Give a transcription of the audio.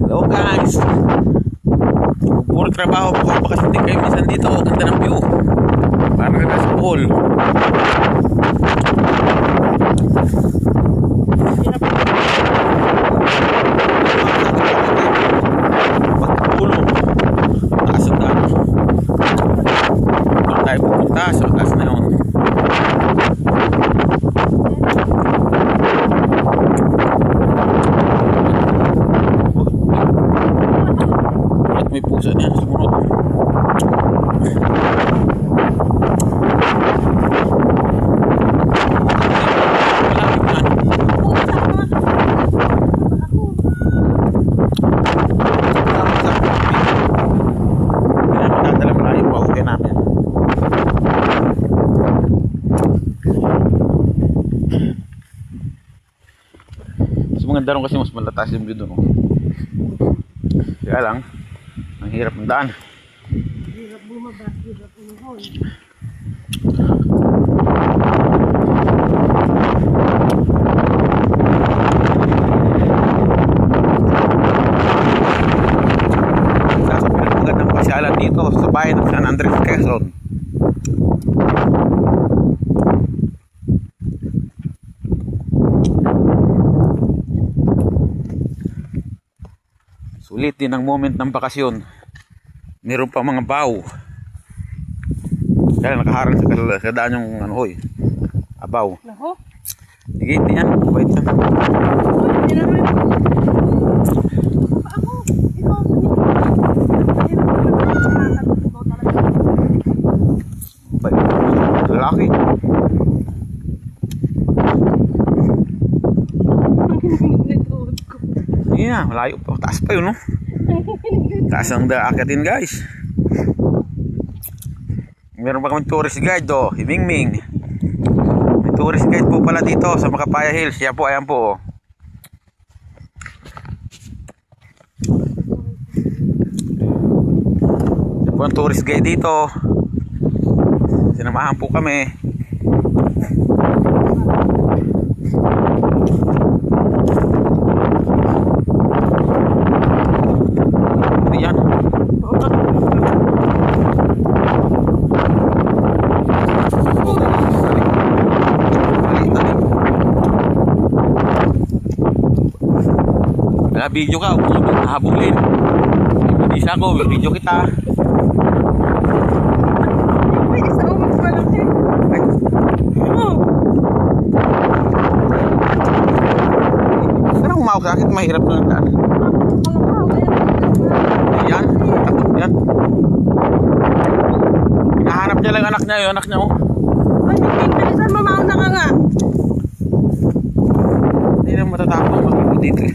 Hello guys, puro trabaho po kasi hindi kayo minsan dito. Ganda ng view, parang ka sa pool. Pagpulo taas ang dami. Doon tayo pupunta sa taas na yun. May pusa niya sumunod. Mas maganda rin kasi mas malatas yung view doon. Kaya lang ang hirap ng daan. Hirap bumaba, hirap umuhon. Nasa pinagmagandang pasyalan dito sa bayan ng San Andres, Quezon. Sulit din ang moment ng bakasyon. Meron pa mga baw. Kaya nakaharang sa daan yung hoy. Abaw. Nako. Sige, hindi yan. Wait yan. Hindi naman. Ako, ikaw sa Lalaki. Hindi na, malayo pa. Taas pa yun, no? Taas ang daakatin, guys. Meron pa kami tourist guide, oh. Himingming. May tourist guide po pala dito sa Macapaya Hills. Yan po, ayan po, oh. Yan po ang tourist guide dito. Sinamahan po kami. Yan. Wala video ka, habulin. Isa ko, video kita. Pwede sa umang malaki. Parang umawag sa akin, mahirap na lang daan. Yan, takot yan. Hinahanap niya lang anak niya, yung anak niya, oh. Ay, bilisan mo, mauna ka nga. Hindi na matatapos mag-ipot dito, eh.